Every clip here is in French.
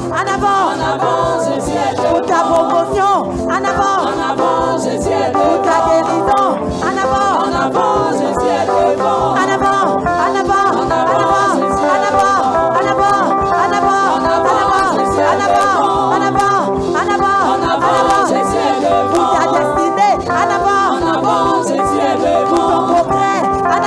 en avant, Jésus est devant. Pour ta promotion, en avant, Jésus est devant. Pour ta guérison, en avant, Jésus est devant. En avant, en avant, en avant, en avant, en avant, en avant, en avant, en avant, en avant, en avant, Jésus est devant. Pour ta destinée, en avant, Jésus est devant. Pour ton progrès, en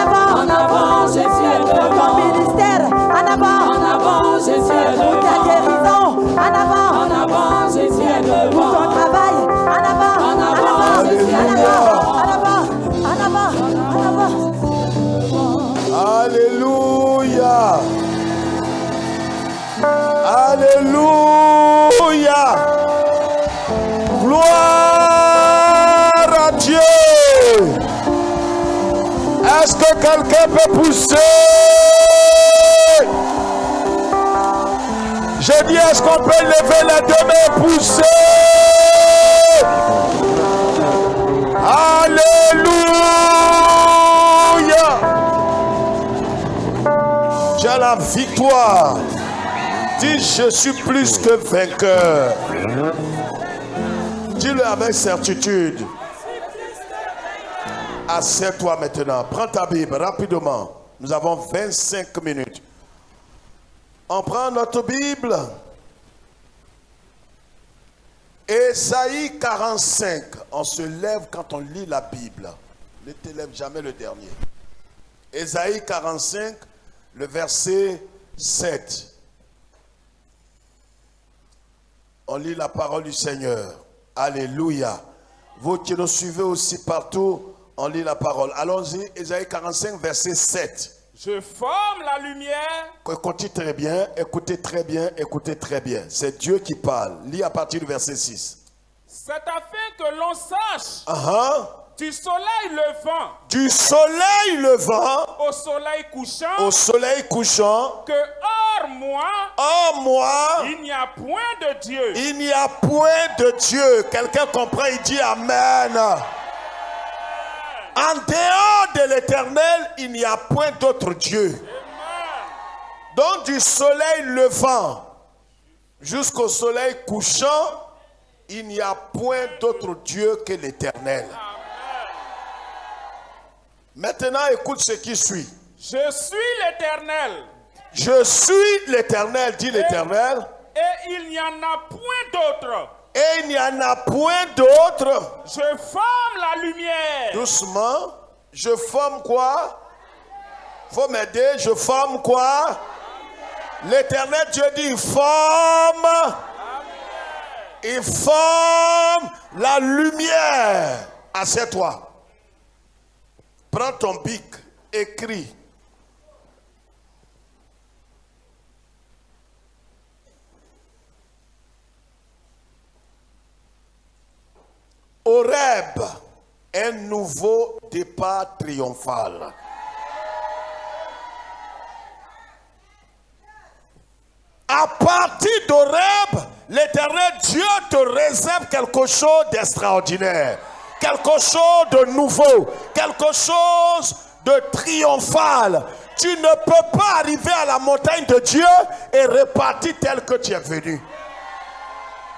avant, Jésus est devant. Pour ton ministère, en avant, Jésus est devant. Pour ta guérison, en avant, Jésus est devant. Pour ton travail, en avant, Jésus est devant. En avant. Alléluia. Alléluia. Gloire à Dieu. Est-ce que quelqu'un peut pousser? Je dis, est-ce qu'on peut lever les deux mains et pousser? Alléluia. J'ai la victoire. Dis, je suis plus que vainqueur. Dis-le avec certitude. Assieds-toi maintenant. Prends ta Bible rapidement. Nous avons 25 minutes. On prend notre Bible. Ésaïe 45. On se lève quand on lit la Bible. Ne te lève jamais le dernier. Ésaïe 45, le verset 7. On lit la parole du Seigneur. Alléluia. Vous qui nous suivez aussi partout, on lit la parole. Allons-y, Ésaïe 45, verset 7. Je forme la lumière. Écoutez très bien, écoutez très bien, écoutez très bien. C'est Dieu qui parle. Lis à partir du verset 6. C'est afin que l'on sache du soleil levant. Du soleil levant. Au soleil couchant. Au soleil couchant. Que hors moi. Il n'y a point de Dieu. Il n'y a point de Dieu. Quelqu'un comprend, il dit Amen. En dehors de l'Éternel, il n'y a point d'autre Dieu. Donc du soleil levant jusqu'au soleil couchant, il n'y a point d'autre Dieu que l'Éternel. Maintenant, écoute ce qui suit. Je suis l'Éternel. Je suis l'Éternel, dit l'Éternel. Et il n'y en a point d'autre. Et il n'y en a point d'autre. Je forme la lumière. Doucement. Je forme quoi? Faut m'aider. Je forme quoi? L'Éternel Dieu dit il forme. Il forme la lumière. Assieds-toi. Prends ton bic. Écris. Horeb, un nouveau départ triomphal. À partir d'Horeb, l'Éternel Dieu te réserve quelque chose d'extraordinaire, quelque chose de nouveau, quelque chose de triomphal. Tu ne peux pas arriver à la montagne de Dieu et repartir tel que tu es venu.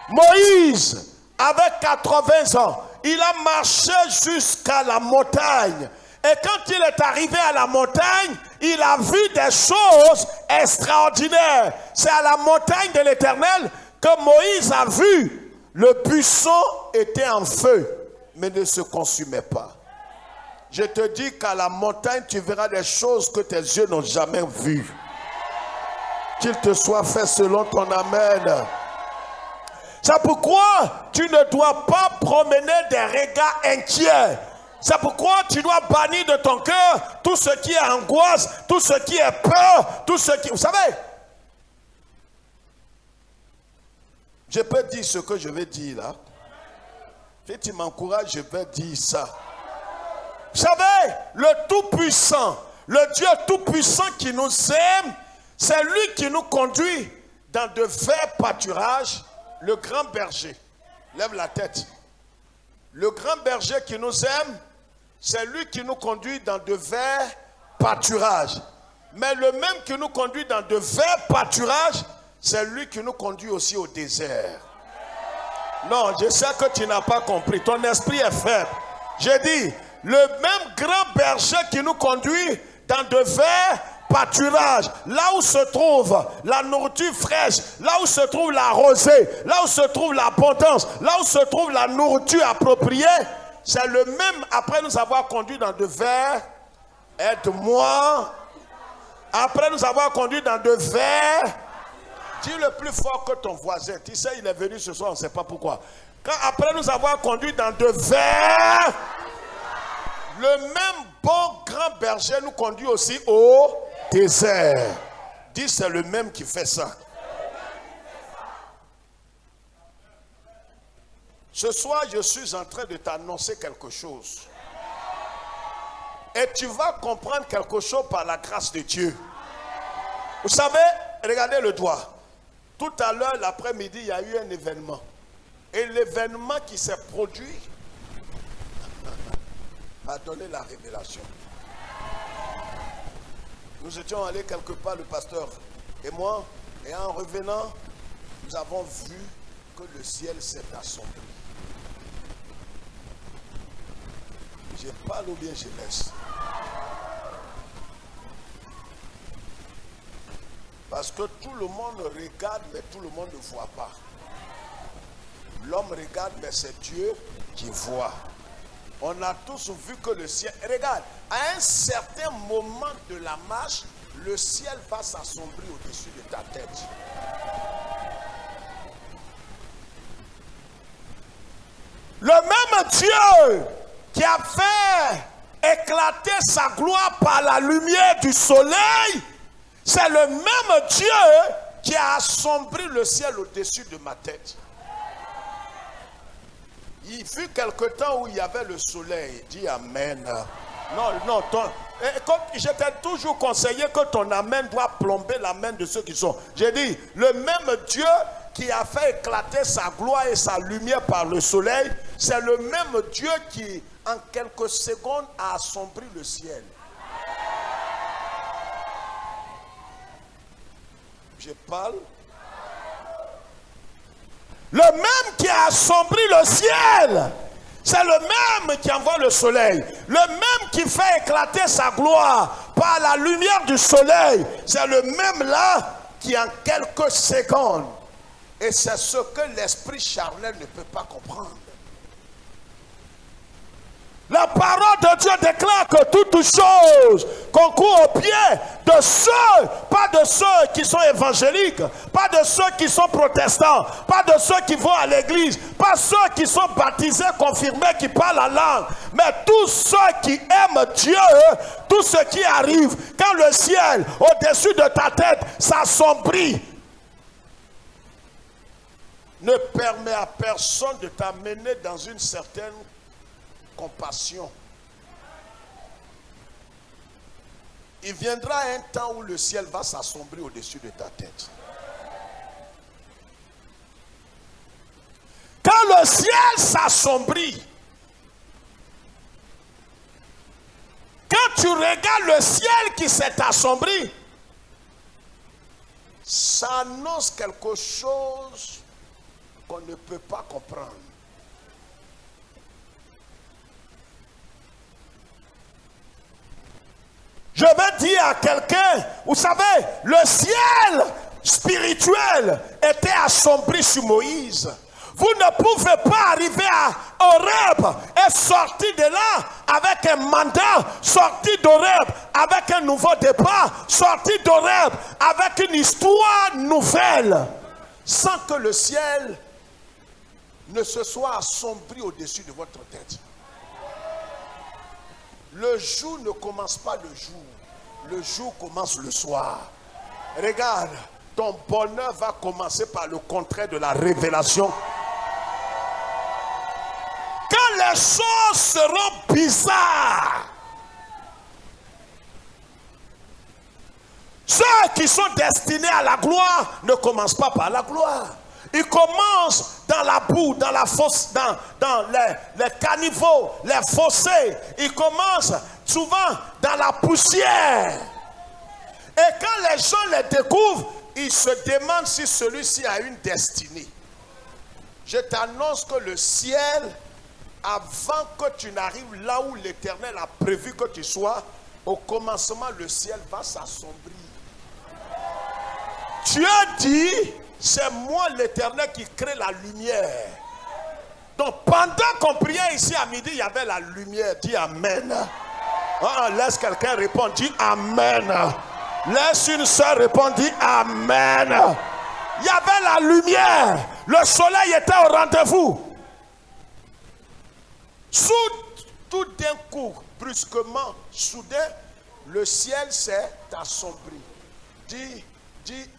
Moïse, avec 80 ans, il a marché jusqu'à la montagne. Et quand il est arrivé à la montagne, il a vu des choses extraordinaires. C'est à la montagne de l'Éternel que Moïse a vu. Le buisson était en feu, mais ne se consumait pas. Je te dis qu'à la montagne, tu verras des choses que tes yeux n'ont jamais vues. Qu'il te soit fait selon ton amen. C'est pourquoi tu ne dois pas promener des regards inquiets. C'est pourquoi tu dois bannir de ton cœur tout ce qui est angoisse, tout ce qui est peur, tout ce qui... Vous savez, je peux dire ce que je vais dire là. Si tu m'encourages, je vais dire ça. Vous savez, le Tout-Puissant, le Dieu Tout-Puissant qui nous aime, c'est lui qui nous conduit dans de verts pâturages. Le grand berger, lève la tête. Le grand berger qui nous aime, c'est lui qui nous conduit dans de verts pâturages. Mais le même qui nous conduit dans de verts pâturages, c'est lui qui nous conduit aussi au désert. Non, je sais que tu n'as pas compris. Ton esprit est faible. J'ai dit, le même grand berger qui nous conduit dans de verts pâturages, là où se trouve la nourriture fraîche, là où se trouve la rosée, là où se trouve l'abondance, là où se trouve la nourriture appropriée, c'est le même après nous avoir conduits dans de verts. Aide-moi. Après nous avoir conduits dans de verts. Dis le plus fort que ton voisin. Tu sais, il est venu ce soir, on ne sait pas pourquoi. Après nous avoir conduits dans de verts, le même bon grand berger nous conduit aussi au désert. Dis, c'est le même qui fait ça. Ce soir, je suis en train de t'annoncer quelque chose. Et tu vas comprendre quelque chose par la grâce de Dieu. Vous savez, regardez le doigt. Tout à l'heure, l'après-midi, il y a eu un événement. Et l'événement qui s'est produit a donné la révélation. Nous étions allés quelque part, le pasteur et moi, et en revenant, nous avons vu que le ciel s'est assombri. Je parle ou bien je laisse? Parce que tout le monde regarde, mais tout le monde ne voit pas. L'homme regarde, mais c'est Dieu qui voit. On a tous vu que le ciel... Regarde, à un certain moment de la marche, le ciel va s'assombrir au-dessus de ta tête. Le même Dieu qui a fait éclater sa gloire par la lumière du soleil, c'est le même Dieu qui a assombri le ciel au-dessus de ma tête. Il fut quelque temps où il y avait le soleil. Dis amen. Non, je t'ai toujours conseillé que ton amen doit plomber l'amen de ceux qui sont. J'ai dit, le même Dieu qui a fait éclater sa gloire et sa lumière par le soleil, c'est le même Dieu qui, en quelques secondes, a assombri le ciel. Je parle. Le même qui a assombri le ciel, c'est le même qui envoie le soleil. Le même qui fait éclater sa gloire par la lumière du soleil, c'est le même là qui en quelques secondes. Et c'est ce que l'esprit charnel ne peut pas comprendre. La parole de Dieu déclare que toutes choses concourent au pied de ceux, pas de ceux qui sont évangéliques, pas de ceux qui sont protestants, pas de ceux qui vont à l'église, pas ceux qui sont baptisés, confirmés, qui parlent la langue, mais tous ceux qui aiment Dieu, tout ce qui arrive, quand le ciel au-dessus de ta tête s'assombrit, ne permet à personne de t'amener dans une certaine compassion. Il viendra un temps où le ciel va s'assombrir au-dessus de ta tête. Quand le ciel s'assombrit, quand tu regardes le ciel qui s'est assombri, ça annonce quelque chose qu'on ne peut pas comprendre. Je vais dire à quelqu'un, vous savez, le ciel spirituel était assombri sur Moïse. Vous ne pouvez pas arriver à Horeb et sortir de là avec un mandat, sortir d'Horeb avec un nouveau départ, sortir d'Horeb avec une histoire nouvelle, sans que le ciel ne se soit assombri au-dessus de votre tête. Le jour ne commence pas le jour. Le jour commence le soir. Regarde, ton bonheur va commencer par le contraire de la révélation. Quand les choses seront bizarres, ceux qui sont destinés à la gloire ne commencent pas par la gloire. Ils commencent dans la boue, dans la fosse, dans les caniveaux, les fossés. Ils commencent souvent dans la poussière. Et quand les gens les découvrent, il se demande si celui-ci a une destinée. Je t'annonce que le ciel, avant que tu n'arrives là où l'Éternel a prévu que tu sois, au commencement, le ciel va s'assombrir. Dieu dit, c'est moi l'Éternel qui crée la lumière. Donc pendant qu'on priait ici à midi, il y avait la lumière. Dis Amen. Laisse quelqu'un répondre, dis Amen. Laisse une soeur répondre, dis Amen. Il y avait la lumière. Le soleil était au rendez-vous. Tout d'un coup, brusquement, soudain, le ciel s'est assombri. Dis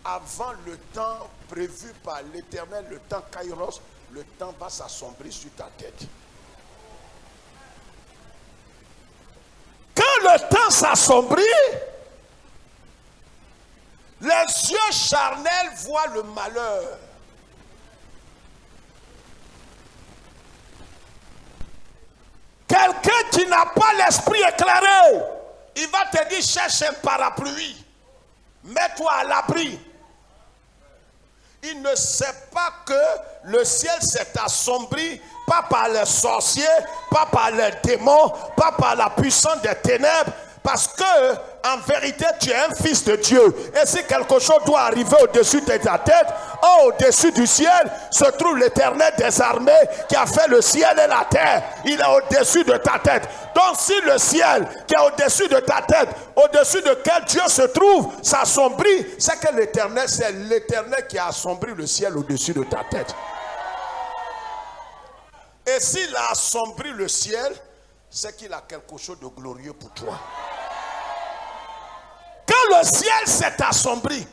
avant le temps prévu par l'Éternel, le temps Kairos, le temps va s'assombrir sur ta tête. Quand le temps s'assombrit, les yeux charnels voient le malheur. Quelqu'un qui n'a pas l'esprit éclairé, il va te dire cherche un parapluie, mets-toi à l'abri. Il ne sait pas que le ciel s'est assombri, pas par les sorciers, pas par les démons, pas par la puissance des ténèbres, parce que en vérité tu es un fils de Dieu. Et si quelque chose doit arriver au-dessus de ta tête, au-dessus du ciel se trouve l'Éternel des armées qui a fait le ciel et la terre. Il est au-dessus de ta tête. Donc si le ciel qui est au-dessus de ta tête, au-dessus de quel Dieu se trouve, s'assombrit, c'est que l'Éternel, c'est l'Éternel qui a assombri le ciel au-dessus de ta tête. Et s'il a assombri le ciel, c'est qu'il a quelque chose de glorieux pour toi. Quand le ciel s'est assombri,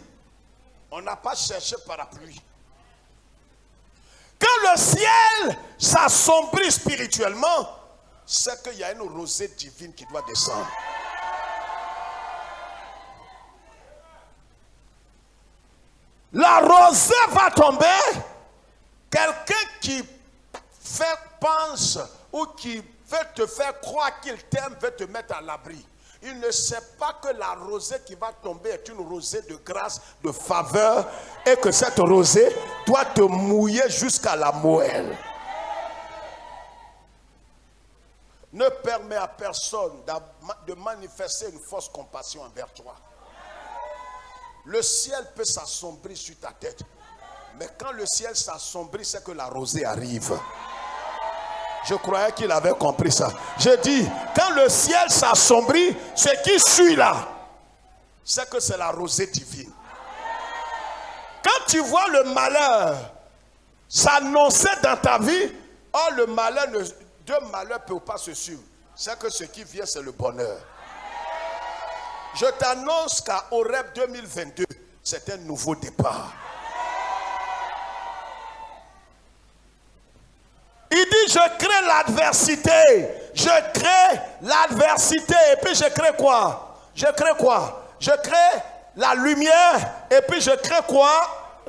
on n'a pas cherché parapluie. Quand le ciel s'assombrit spirituellement, c'est qu'il y a une rosée divine qui doit descendre. La rosée va tomber. Quelqu'un qui pense ou qui veut te faire croire qu'il t'aime, veut te mettre à l'abri. Il ne sait pas que la rosée qui va tomber est une rosée de grâce, de faveur, et que cette rosée doit te mouiller jusqu'à la moelle. Ne permets à personne de manifester une fausse compassion envers toi. Le ciel peut s'assombrir sur ta tête, mais quand le ciel s'assombrit, c'est que la rosée arrive. Je croyais qu'il avait compris ça. Je dis, quand le ciel s'assombrit, ce qui suit là, c'est que c'est la rosée divine. Quand tu vois le malheur s'annoncer dans ta vie, le malheur, deux malheurs ne peuvent pas se suivre. C'est que ce qui vient, c'est le bonheur. Je t'annonce qu'à Horeb 2022, c'est un nouveau départ. Il dit, je crée l'adversité. Je crée l'adversité. Et puis je crée quoi? Je crée quoi? Je crée la lumière. Et puis je crée quoi?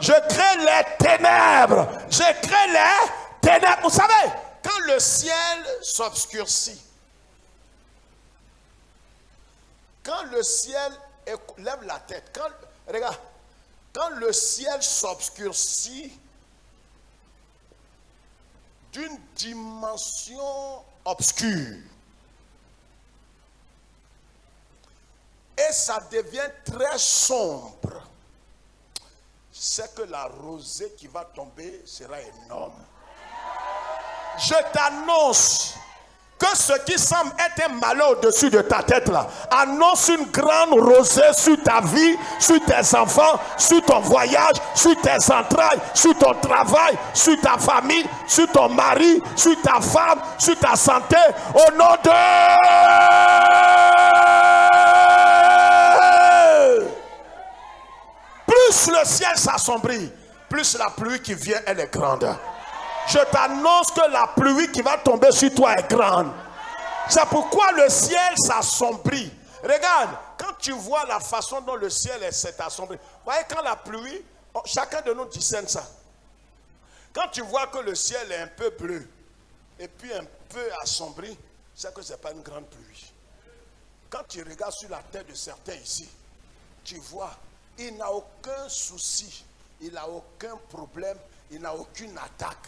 Je crée les ténèbres. Je crée les ténèbres. Vous savez, quand le ciel s'obscurcit, quand le ciel lève la tête, regarde, quand le ciel s'obscurcit, d'une dimension obscure, et ça devient très sombre, c'est que la rosée qui va tomber sera énorme. Je t'annonce que ce qui semble être un malheur au-dessus de ta tête là, annonce une grande rosée sur ta vie, sur tes enfants, sur ton voyage, sur tes entrailles, sur ton travail, sur ta famille, sur ton mari, sur ta femme, sur ta santé, au nom de... Plus le ciel s'assombrit, plus la pluie qui vient, elle est grande. Je t'annonce que la pluie qui va tomber sur toi est grande. C'est pourquoi le ciel s'assombrit. Regarde, quand tu vois la façon dont le ciel s'est assombri. Vous voyez, quand la pluie, chacun de nous discerne ça. Quand tu vois que le ciel est un peu bleu et puis un peu assombri, c'est que ce n'est pas une grande pluie. Quand tu regardes sur la tête de certains ici, tu vois il n'a aucun souci, il n'a aucun problème, il n'a aucune attaque.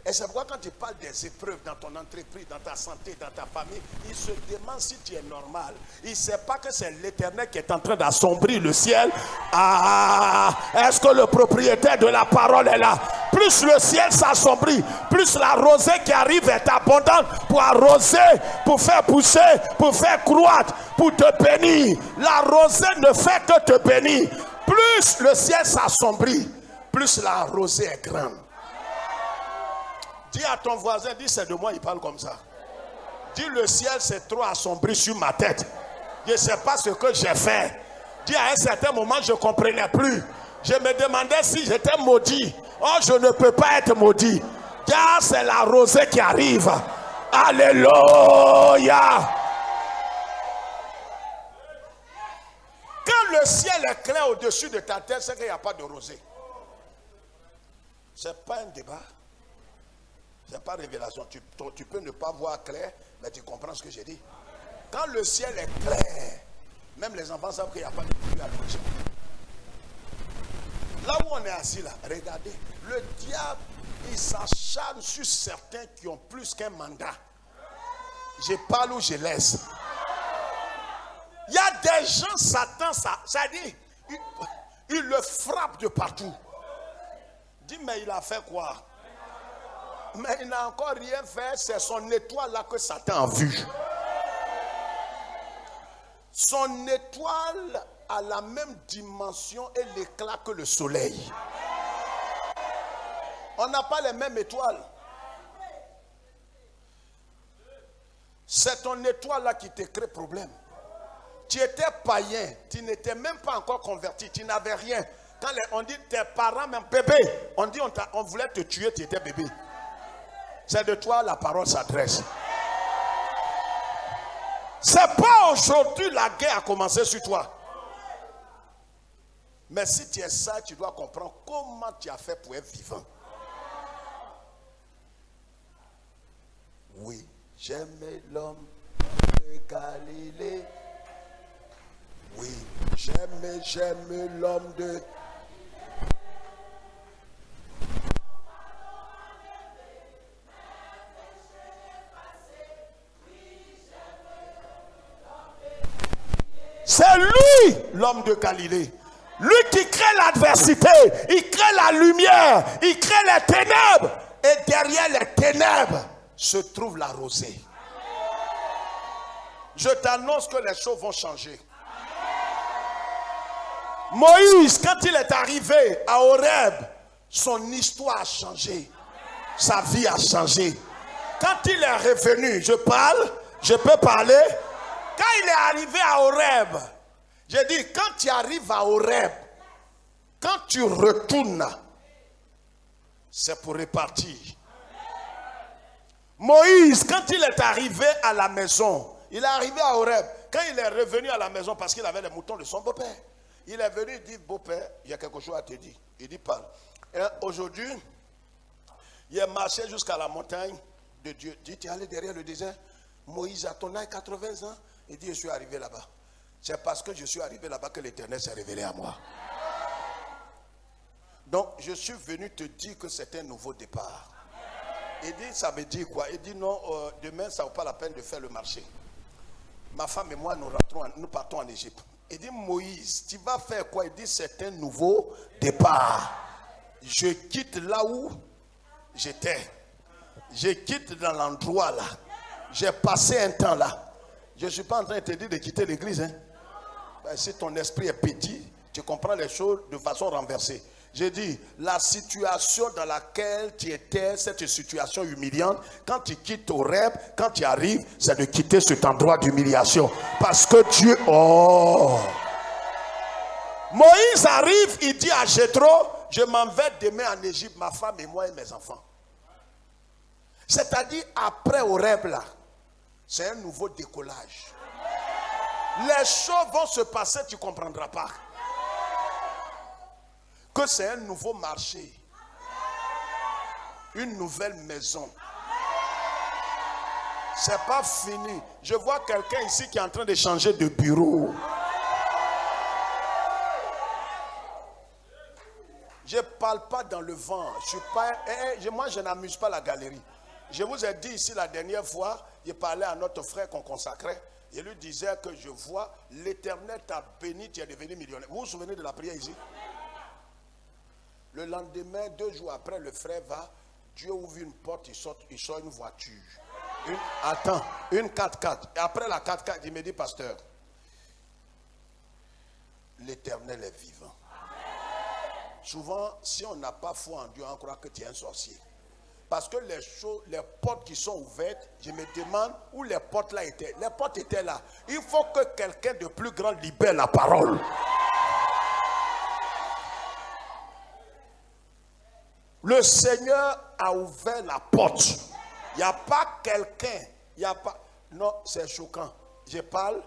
Et c'est pourquoi quand tu parles des épreuves dans ton entreprise, dans ta santé, dans ta famille, il se demande si tu es normal. Il ne sait pas que c'est l'Éternel qui est en train d'assombrir le ciel. Ah, est-ce que le propriétaire de la parole est là? Plus le ciel s'assombrit, plus la rosée qui arrive est abondante pour arroser, pour faire pousser, pour faire croître, pour te bénir. La rosée ne fait que te bénir. Plus le ciel s'assombrit, plus la rosée est grande. Dis à ton voisin, dis c'est de moi, il parle comme ça. Dis le ciel c'est trop assombri sur ma tête. Je ne sais pas ce que j'ai fait. Dis à un certain moment je ne comprenais plus. Je me demandais si j'étais maudit. Oh, je ne peux pas être maudit. Car c'est la rosée qui arrive. Alléluia. Quand le ciel est clair au-dessus de ta tête, c'est qu'il n'y a pas de rosée. Ce n'est pas un débat. Ce n'est pas révélation. Tu peux ne pas voir clair, mais tu comprends ce que j'ai dit. Quand le ciel est clair, même les enfants savent qu'il n'y a pas de pluie à l'horizon. Là où on est assis là, regardez, le diable, il s'acharne sur certains qui ont plus qu'un mandat. Je parle ou je laisse. Il y a des gens, Satan, ça dit, il le frappe de partout. Dis, mais il a fait quoi? Mais il n'a encore rien fait, c'est son étoile là que Satan a vu. Son étoile a la même dimension et l'éclat que le soleil. On n'a pas les mêmes étoiles. C'est ton étoile là qui te crée problème. Tu étais païen, tu n'étais même pas encore converti, tu n'avais rien. Quand on dit tes parents, même bébé, on dit on voulait te tuer, tu étais bébé. C'est de toi la parole s'adresse. C'est pas aujourd'hui la guerre a commencé sur toi. Mais si tu es ça, tu dois comprendre comment tu as fait pour être vivant. Oui, j'aimais l'homme de Galilée. Oui, j'aimais l'homme de... C'est lui, l'homme de Galilée. Lui qui crée l'adversité, il crée la lumière, il crée les ténèbres. Et derrière les ténèbres se trouve la rosée. Je t'annonce que les choses vont changer. Moïse, quand il est arrivé à Horeb, son histoire a changé. Sa vie a changé. Quand il est revenu, je peux parler. Quand il est arrivé à Horeb, j'ai dit, quand tu arrives à Horeb, quand tu retournes, c'est pour repartir. Moïse, quand il est arrivé à la maison, il est arrivé à Horeb. Quand il est revenu à la maison, parce qu'il avait les moutons de son beau-père, il est venu, il dit, beau-père, il y a quelque chose à te dire. Il dit, parle. Et aujourd'hui, il est marché jusqu'à la montagne de Dieu. Il dit, tu es allé derrière le désert. Moïse, à ton âge, 80 ans, il dit, je suis arrivé là-bas. C'est parce que je suis arrivé là-bas que l'Éternel s'est révélé à moi. Donc, je suis venu te dire que c'est un nouveau départ. Il dit, ça veut dire quoi? Il dit, non, demain, ça ne vaut pas la peine de faire le marché. Ma femme et moi, nous partons en Égypte. Il dit, Moïse, tu vas faire quoi? Il dit, c'est un nouveau départ. Je quitte là où j'étais. Je quitte dans l'endroit là. J'ai passé un temps là. Je ne suis pas en train de te dire de quitter l'église. Hein. Si ton esprit est petit, tu comprends les choses de façon renversée. J'ai dit, la situation dans laquelle tu étais, cette situation humiliante, quand tu quittes Horeb, quand tu arrives, c'est de quitter cet endroit d'humiliation. Parce que Dieu... Oh! Moïse arrive, il dit à Jéthro, je m'en vais demain en Égypte, ma femme et moi et mes enfants. C'est-à-dire, après Horeb là, c'est un nouveau décollage. Les choses vont se passer, tu ne comprendras pas. Que c'est un nouveau marché. Une nouvelle maison. C'est pas fini. Je vois quelqu'un ici qui est en train de changer de bureau. parle pas dans le vent. Je suis pas, moi, je n'amuse pas la galerie. Je vous ai dit ici la dernière fois, il parlait à notre frère qu'on consacrait. Il lui disait que je vois l'Éternel t'a béni, tu es devenu millionnaire. Vous vous souvenez de la prière ici? Le lendemain, 2 jours après, le frère va, Dieu ouvre une porte, il sort une voiture. Une 4x4. Et après la 4x4, il me dit, pasteur, l'Éternel est vivant. Souvent, si on n'a pas foi en Dieu, on croit que tu es un sorcier. Parce que les portes qui sont ouvertes, je me demande où les portes là étaient. Les portes étaient là. Il faut que quelqu'un de plus grand libère la parole. Le Seigneur a ouvert la porte. Il n'y a pas quelqu'un. Non, c'est choquant. Je parle.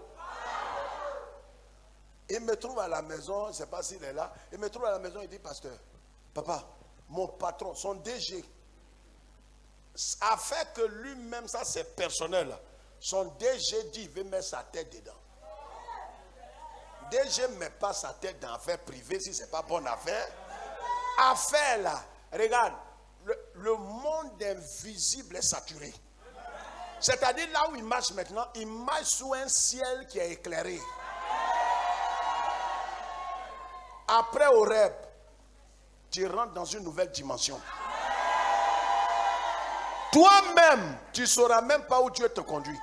Il me trouve à la maison, je ne sais pas s'il est là. Il me trouve à la maison, il dit, pasteur, papa, mon patron, son DG, a fait que lui-même, ça c'est personnel. Son DG dit, il veut mettre sa tête dedans. DG ne met pas sa tête dans l'affaire privée si ce n'est pas bonne affaire. Affaire là, regarde, le monde invisible est saturé. C'est-à-dire là où il marche maintenant, il marche sous un ciel qui est éclairé. Après au rêve, tu rentres dans une nouvelle dimension. Toi-même, tu ne sauras même pas où Dieu te conduit.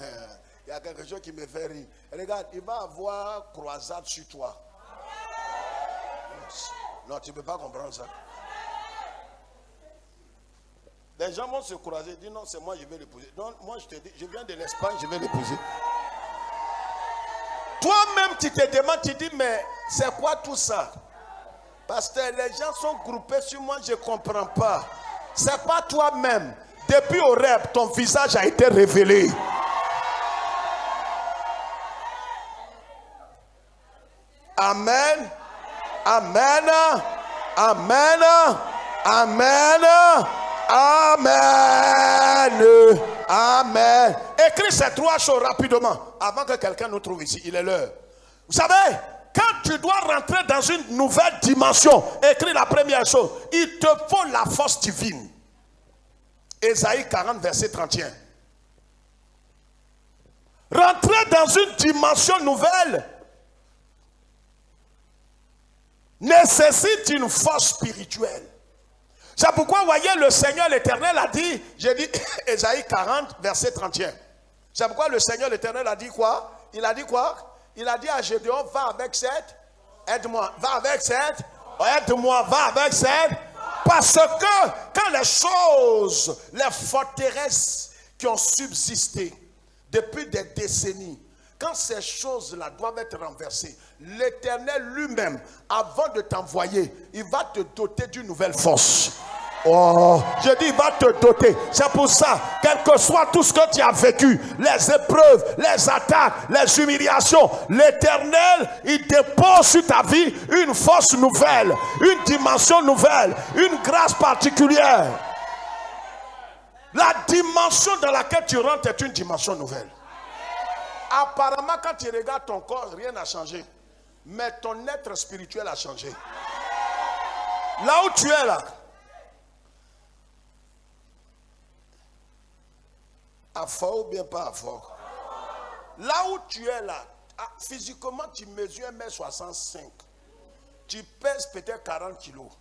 Il y a quelque chose qui me fait rire. Regarde, il va avoir croisade sur toi. Non, tu ne peux pas comprendre ça. Les gens vont se croiser et dire non, c'est moi, je vais l'épouser. Non, moi je te dis, je viens de l'Espagne, je vais l'épouser. Toi-même, tu te demandes, tu dis, mais c'est quoi tout ça? Parce que les gens sont groupés sur moi, je ne comprends pas. C'est pas toi-même. Depuis au rêve, ton visage a été révélé. Amen. Amen. Amen. Amen. Amen. Amen. Écris ces 3 choses rapidement avant que quelqu'un nous trouve ici. Il est l'heure. Vous savez, quand tu dois rentrer dans une nouvelle dimension, écris la première chose. Il te faut la force divine. Ésaïe 40, verset 31. Rentrer dans une dimension nouvelle nécessite une force spirituelle. C'est pourquoi, voyez, le Seigneur l'Éternel a dit, j'ai dit, Ésaïe 40, verset 31. C'est pourquoi le Seigneur l'Éternel a dit quoi? Il a dit quoi? Il a dit à Gédéon, va avec cette, aide-moi, va avec cette, aide-moi, va avec cette. Parce que quand les choses, les forteresses qui ont subsisté depuis des décennies, quand ces choses-là doivent être renversées, l'Éternel lui-même, avant de t'envoyer, il va te doter d'une nouvelle force. Oh, je dis, il va te doter. C'est pour ça, quel que soit tout ce que tu as vécu, les épreuves, les attaques, les humiliations, l'Éternel, il dépose sur ta vie une force nouvelle, une dimension nouvelle, une grâce particulière. La dimension dans laquelle tu rentres est une dimension nouvelle. Apparemment, quand tu regardes ton corps, rien n'a changé. Mais ton être spirituel a changé. Là où tu es là, à fort ou bien pas à fort. Là où tu es là, physiquement tu mesures 1m65. Tu pèses peut-être 40 kilos.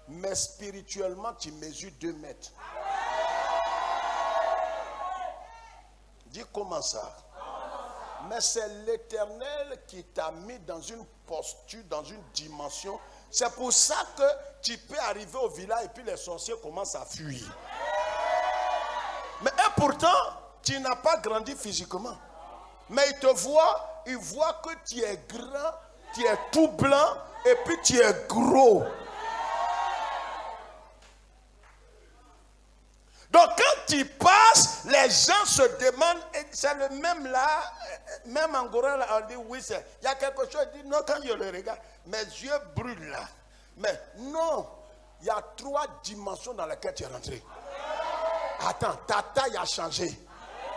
Mais spirituellement tu mesures 2 mètres. Dis comment ça? Mais c'est l'Éternel qui t'a mis dans une posture, dans une dimension. C'est pour ça que tu peux arriver au village et puis les sorciers commencent à fuir. Mais et pourtant, tu n'as pas grandi physiquement. Mais il te voit, il voit que tu es grand, tu es tout blanc et puis tu es gros. Donc quand tu passes, les gens se demandent, c'est le même là, même en Goran, on dit oui, il y a quelque chose, il dit non, quand je le regarde, mes yeux brûlent là. Mais non, il y a 3 dimensions dans lesquelles tu es rentré. Attends, ta taille a changé,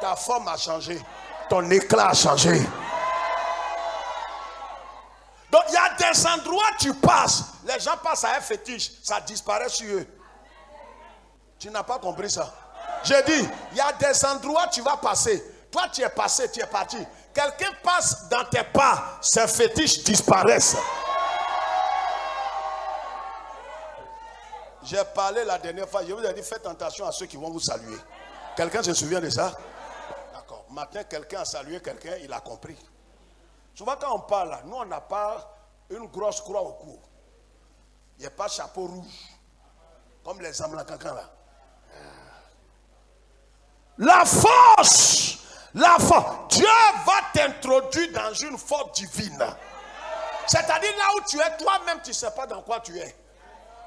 ta forme a changé, ton éclat a changé. Donc il y a des endroits tu passes, les gens passent à un fétiche, ça disparaît sur eux. Tu n'as pas compris ça. J'ai dit, il y a des endroits tu vas passer. Toi tu es passé, tu es parti. Quelqu'un passe dans tes pas, ces fétiches disparaissent. J'ai parlé la dernière fois, je vous ai dit faites attention à ceux qui vont vous saluer. Quelqu'un se souvient de ça? D'accord. Matin, quelqu'un a salué quelqu'un, il a compris. Souvent quand on parle là, nous on n'a pas une grosse croix au cou. Il n'y a pas de chapeau rouge. Comme les âmes là, quelqu'un là. La force! La force! Dieu va t'introduire dans une force divine. C'est-à-dire là où tu es, toi-même tu ne sais pas dans quoi tu es.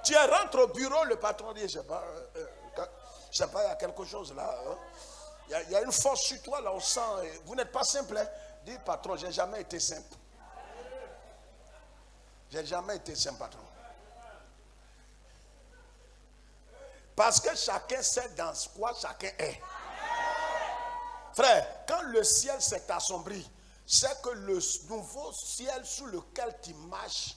Tu rentres au bureau, le patron dit, je ne sais pas, il y a quelque chose là. Hein. Il y a une force sur toi là, on sent. Vous n'êtes pas simple. Hein? Dis, patron, je n'ai jamais été simple. Je n'ai jamais été simple, patron. Parce que chacun sait dans quoi chacun est. Frère, quand le ciel s'est assombri, c'est que le nouveau ciel sous lequel tu marches,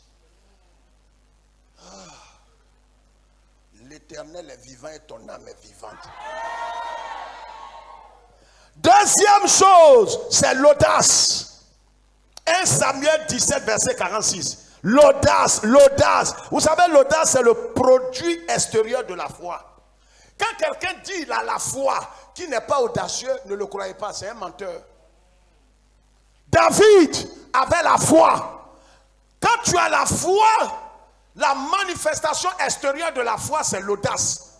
l'Éternel est vivant et ton âme est vivante. Deuxième chose, c'est l'audace. 1 Samuel 17, verset 46. L'audace, l'audace. Vous savez, l'audace, c'est le produit extérieur de la foi. Quand quelqu'un dit il a la foi, qui n'est pas audacieux, ne le croyez pas, c'est un menteur. David avait la foi. Quand tu as la foi, la manifestation extérieure de la foi, c'est l'audace.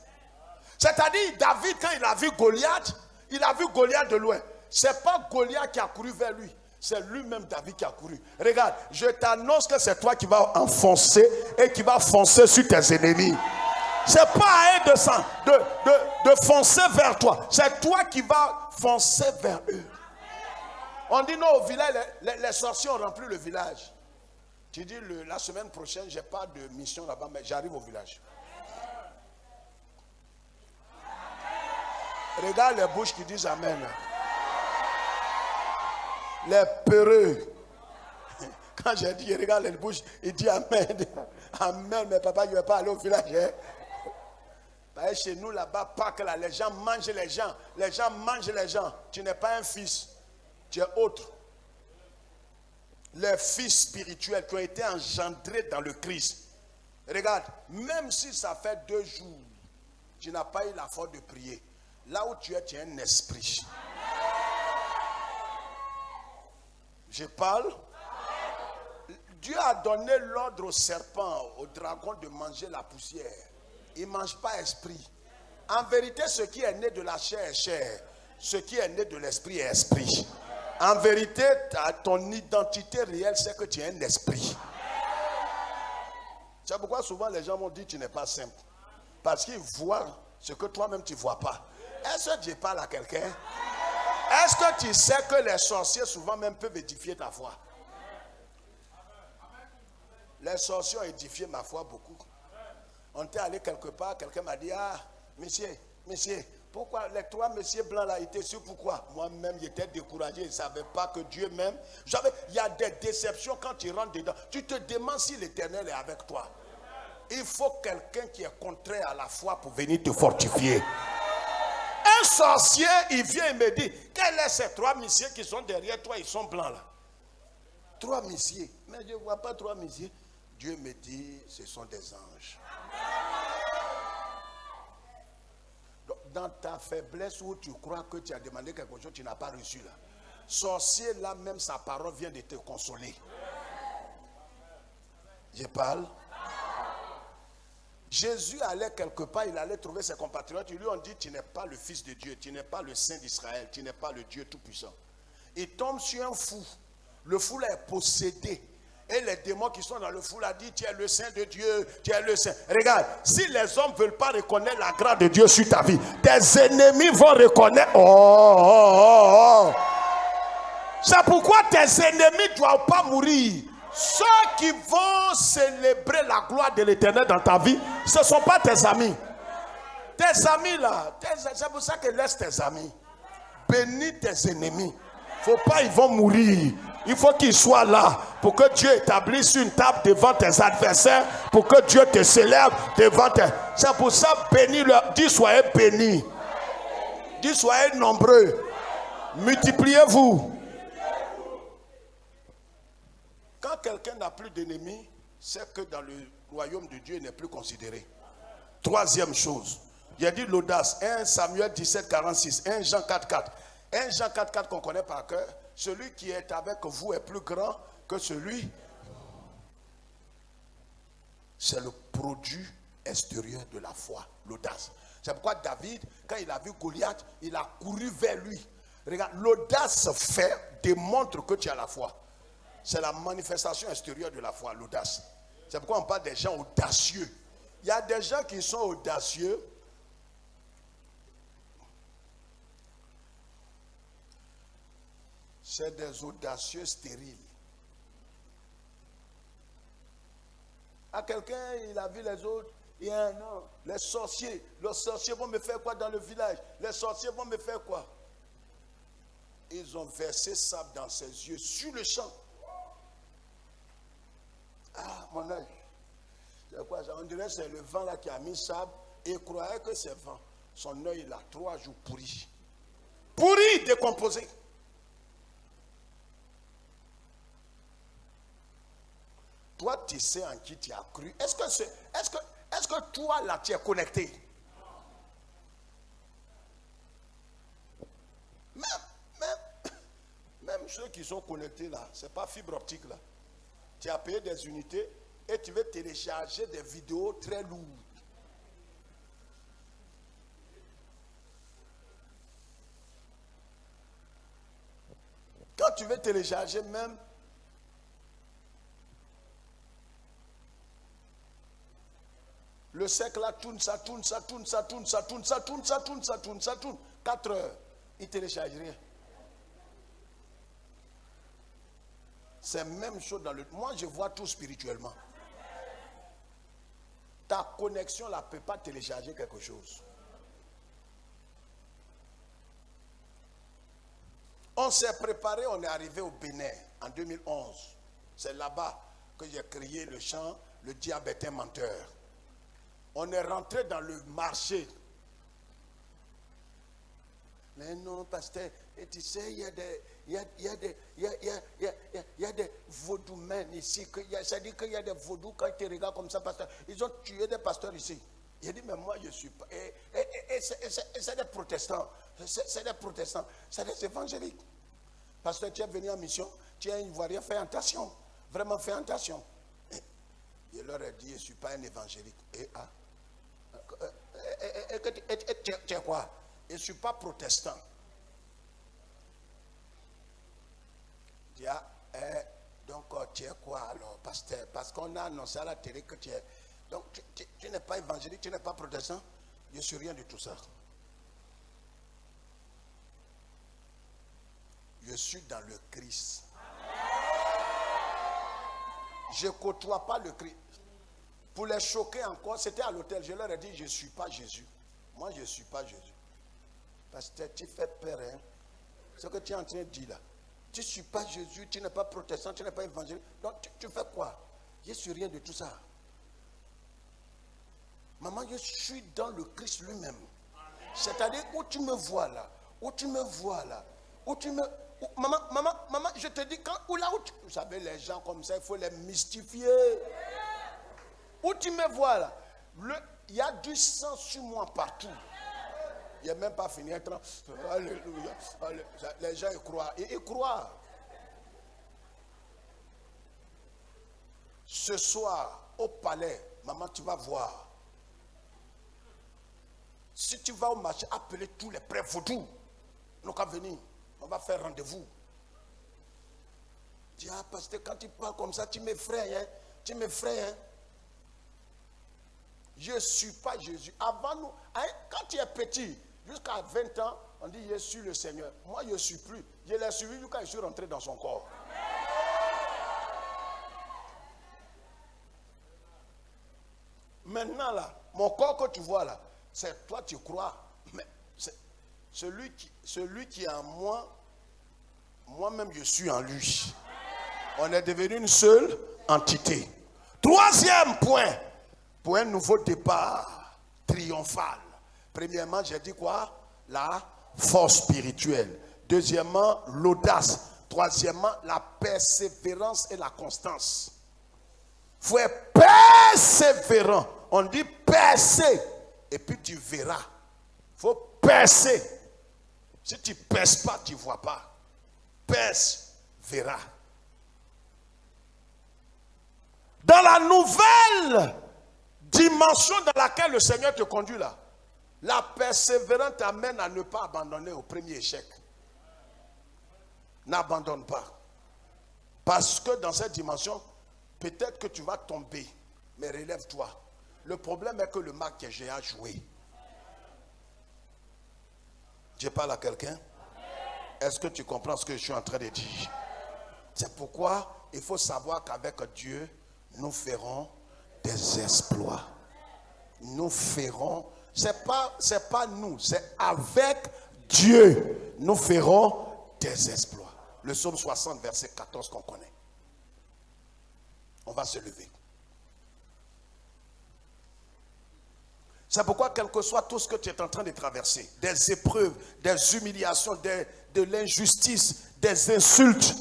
C'est-à-dire, David, quand il a vu Goliath de loin. Ce n'est pas Goliath qui a couru vers lui. C'est lui-même David qui a couru. Regarde, je t'annonce que c'est toi qui vas enfoncer et qui vas foncer sur tes ennemis. Ce n'est pas à eux de foncer vers toi. C'est toi qui vas foncer vers eux. On dit non, au village, les sorciers ont rempli le village. Tu dis la semaine prochaine, je n'ai pas de mission là-bas, mais j'arrive au village. Regarde les bouches qui disent amen. Les peureux. Quand j'ai dit, regarde les bouches, il dit amen. Amen, mais papa, je ne vais pas aller au village. Hein? Chez nous là-bas, Pâques, là, les gens mangent les gens. Les gens mangent les gens. Tu n'es pas un fils, tu es autre. Les fils spirituels qui ont été engendrés dans le Christ. Regarde, même si ça fait 2 jours, tu n'as pas eu la force de prier. Là où tu es un esprit. Je parle. Dieu a donné l'ordre au serpent, au dragon de manger la poussière. Il ne mange pas esprit. En vérité, ce qui est né de la chair est chair. Ce qui est né de l'esprit est esprit. En vérité, ton identité réelle, c'est que tu es un esprit. C'est pourquoi souvent les gens m'ont dit que tu n'es pas simple. Parce qu'ils voient ce que toi-même tu ne vois pas. Est-ce que Dieu parle à quelqu'un? Est-ce que tu sais que les sorciers souvent même peuvent édifier ta foi? Les sorciers ont édifié ma foi beaucoup. On était allé quelque part, quelqu'un m'a dit, ah, monsieur, pourquoi les 3 messieurs blancs là étaient sûrs? Pourquoi? Moi-même, j'étais découragé, je ne savais pas que Dieu m'aime. Il y a des déceptions quand tu rentres dedans. Tu te demandes si l'Éternel est avec toi. Il faut quelqu'un qui est contraire à la foi pour venir te fortifier. Un sorcier, il vient et me dit, quels sont ces 3 messieurs qui sont derrière toi, ils sont blancs là? 3 messieurs. Mais je ne vois pas 3 messieurs. Dieu me dit, ce sont des anges. Donc, dans ta faiblesse où tu crois que tu as demandé quelque chose, tu n'as pas reçu là. Sorcier, là même sa parole vient de te consoler. Je parle. Jésus allait quelque part, il allait trouver ses compatriotes. Ils lui ont dit, tu n'es pas le fils de Dieu, tu n'es pas le saint d'Israël, tu n'es pas le Dieu tout-puissant. Il tombe sur un fou. Le fou là est possédé. Et les démons qui sont dans le fou là disent, tu es le saint de Dieu, tu es le saint. Regarde, si les hommes ne veulent pas reconnaître la grâce de Dieu sur ta vie, tes ennemis vont reconnaître. C'est pourquoi tes ennemis ne doivent pas mourir. Ceux qui vont célébrer la gloire de l'Éternel dans ta vie, ce ne sont pas tes amis. Tes amis là, c'est pour ça que laisse tes amis. Bénis tes ennemis. Il ne faut pas, ils vont mourir. Il faut qu'il soit là pour que Dieu établisse une table devant tes adversaires, pour que Dieu te célèbre devant tes... C'est pour ça, bénis-le. Dis soyez bénis. Dis soyez nombreux. Multipliez-vous. Quand quelqu'un n'a plus d'ennemis, c'est que dans le royaume de Dieu, il n'est plus considéré. Troisième chose, il a dit l'audace. 1 Samuel 17, 46, 1 Jean 4, 4. 1 Jean 4, 4 qu'on connaît par cœur. Celui qui est avec vous est plus grand que celui. C'est le produit extérieur de la foi, l'audace. C'est pourquoi David, quand il a vu Goliath, il a couru vers lui. Regarde, l'audace démontre que tu as la foi. C'est la manifestation extérieure de la foi, l'audace. C'est pourquoi on parle des gens audacieux. Il y a des gens qui sont audacieux. C'est des audacieux stériles. À quelqu'un, il a vu les autres. Il y a un an, les sorciers vont me faire quoi dans le village? Les sorciers vont me faire quoi? Ils ont versé sable dans ses yeux sur le champ. Ah, mon œil. C'est quoi ça? On dirait que c'est le vent là qui a mis sable et il croyait que c'est vent. Son œil, il a 3 jours pourri. Pourri, décomposé. Toi, tu sais en qui tu as cru. Est-ce que toi, là, tu es connecté? Même ceux qui sont connectés là, ce n'est pas fibre optique là. Tu as payé des unités et tu veux télécharger des vidéos très lourdes. Quand tu veux télécharger même, le cercle là tourne, ça tourne, ça tourne, ça tourne, ça tourne, ça tourne, ça tourne, ça tourne, ça tourne. 4 heures, il ne télécharge rien. C'est même chose dans le... Moi, je vois tout spirituellement. Ta connexion là ne peut pas télécharger quelque chose. On s'est préparé, on est arrivé au Bénin en 2011. C'est là-bas que j'ai créé le chant « Le diable est un menteur ». On est rentré dans le marché. Mais non, pasteur, et tu sais, il y a des vaudous-mènes ici. Ça dit qu'il y a des vaudous, quand ils te regardent comme ça, pasteur. Ils ont tué des pasteurs ici. Il a dit, mais moi, je ne suis pas. Et c'est des protestants. C'est des protestants. C'est des évangéliques. Pasteur, tu es venu en mission. Tu es un Ivoirien, fais attention. Vraiment, fais attention. Il leur a dit, je ne suis pas un évangélique. Tu es quoi? Je ne suis pas protestant. Donc, tu es quoi alors, pasteur? Parce qu'on a annoncé à la télé que tu es. Donc, tu n'es pas évangélique, tu n'es pas protestant. Je ne suis rien de tout ça. Je suis dans le Christ. Je ne côtoie pas le Christ. Pour les choquer encore, c'était à l'hôtel. Je leur ai dit, je ne suis pas Jésus. Moi, je ne suis pas Jésus. Parce que tu fais peur, hein. Ce que tu es en train de dire là. Tu ne suis pas Jésus, tu n'es pas protestant, tu n'es pas évangélique. Donc, tu fais quoi? Je ne suis rien de tout ça. Maman, je suis dans le Christ lui-même. C'est-à-dire, où tu me vois là, où tu me vois là, où tu me... Maman, je te dis, quand, vous savez, les gens comme ça, il faut les mystifier. Où tu me vois là, il y a du sang sur moi partout. Il n'est même pas fini. Alléluia. Les gens ils croient. Ils croient. Ce soir, au palais, maman, tu vas voir. Si tu vas au marché, appelez tous les prêtres vaudous. Nous allons venir. On va faire rendez-vous. Dis, parce que quand tu parles comme ça, tu m'effraies. Hein? Tu m'effraies. Hein? Je ne suis pas Jésus. Avant nous, hein, quand tu es petit, jusqu'à 20 ans, on dit je suis le Seigneur. Moi, je ne suis plus. Je l'ai suivi quand je suis rentré dans son corps. Maintenant, là, mon corps que tu vois là, c'est toi, tu crois. Mais celui qui est en moi, moi-même, je suis en lui. On est devenu une seule entité. Troisième point, pour un nouveau départ triomphal. Premièrement, j'ai dit quoi? La force spirituelle. Deuxièmement, l'audace. Troisièmement, la persévérance et la constance. Il faut être persévérant. On dit percer. Et puis tu verras. Il faut percer. Si tu ne perces pas, tu ne vois pas. Perce, verra. Dans la nouvelle dimension dans laquelle le Seigneur te conduit là, la persévérance t'amène à ne pas abandonner au premier échec. N'abandonne pas. Parce que dans cette dimension, peut-être que tu vas tomber, mais relève-toi. Le problème est que le match que j'ai à jouer. Je parle à quelqu'un? Est-ce que tu comprends ce que je suis en train de dire? C'est pourquoi il faut savoir qu'avec Dieu, nous ferons des exploits. Nous ferons, c'est pas nous, c'est avec Dieu, nous ferons des exploits. Le psaume 60, verset 14 qu'on connaît. On va se lever. C'est pourquoi, quel que soit tout ce que tu es en train de traverser, des épreuves, des humiliations, de l'injustice, des insultes,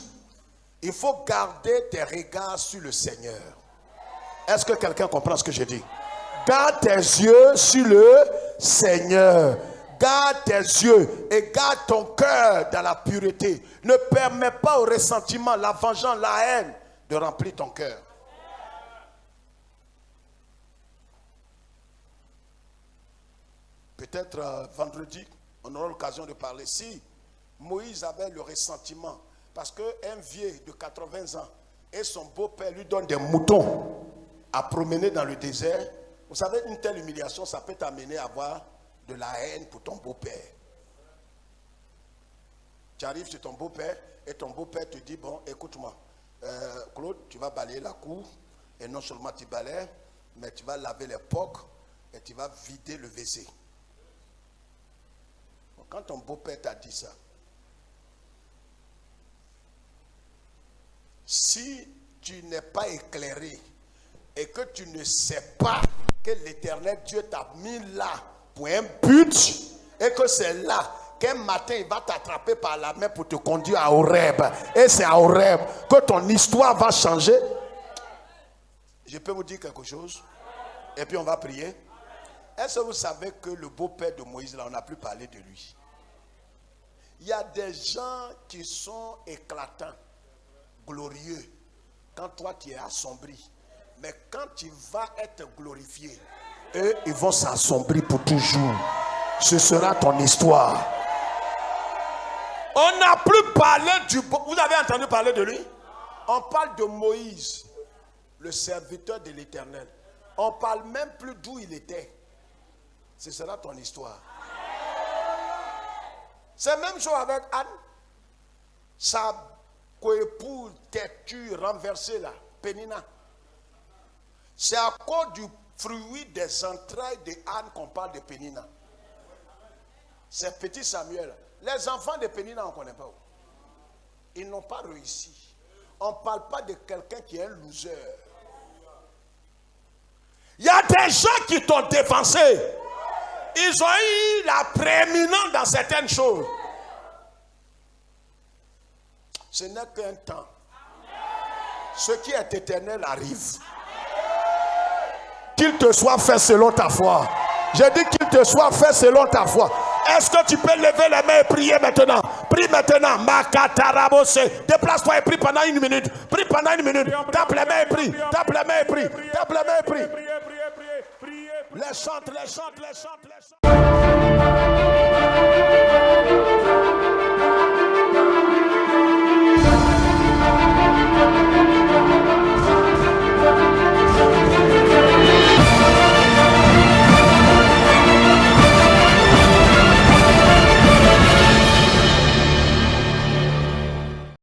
il faut garder tes regards sur le Seigneur. Est-ce que quelqu'un comprend ce que je dis? Garde tes yeux sur le Seigneur. Garde tes yeux et garde ton cœur dans la pureté. Ne permets pas au ressentiment, la vengeance, la haine de remplir ton cœur. Peut-être vendredi, on aura l'occasion de parler. Si Moïse avait le ressentiment, parce qu'un vieux de 80 ans et son beau-père lui donne des moutons à promener dans le désert, vous savez, une telle humiliation, ça peut t'amener à avoir de la haine pour ton beau-père. Tu arrives chez ton beau-père et ton beau-père te dit, bon, écoute-moi, Claude, tu vas balayer la cour et non seulement tu balayes, mais tu vas laver les pocs et tu vas vider le WC. Quand ton beau-père t'a dit ça, si tu n'es pas éclairé et que tu ne sais pas que l'Éternel Dieu t'a mis là pour un but et que c'est là qu'un matin il va t'attraper par la main pour te conduire à Horeb, et c'est à Horeb que ton histoire va changer. Je peux vous dire quelque chose et puis on va prier. Est-ce que vous savez que le beau-père de Moïse là, on n'a plus parlé de lui? Il y a des gens qui sont éclatants, glorieux, quand toi tu es assombri. Mais quand tu vas être glorifié, eux, ils vont s'assombrir pour toujours. Ce sera ton histoire. On n'a plus parlé du... Vous avez entendu parler de lui? On parle de Moïse, le serviteur de l'Éternel. On ne parle même plus d'où il était. Ce sera ton histoire. C'est la même chose avec Anne. Sa coépouse têtue renversée là, Pénina. C'est à cause du fruit des entrailles de Anne qu'on parle de Pénina. C'est petit Samuel. Les enfants de Pénina, on ne connaît pas. Ils n'ont pas réussi. On ne parle pas de quelqu'un qui est un loser. Il y a des gens qui t'ont dévancé. Ils ont eu la prééminence dans certaines choses. Ce n'est qu'un temps. Ce qui est éternel arrive. Qu'il te soit fait selon ta foi. J'ai dit qu'il te soit fait selon ta foi. Est-ce que tu peux lever les mains et prier maintenant? Prie maintenant. Makatarabose. Déplace-toi et prie pendant une minute. Prie pendant une minute. Tape les mains et prie. Tape les mains et prie. Tape les mains et prie. Les chante, les chante, les chante, les chante.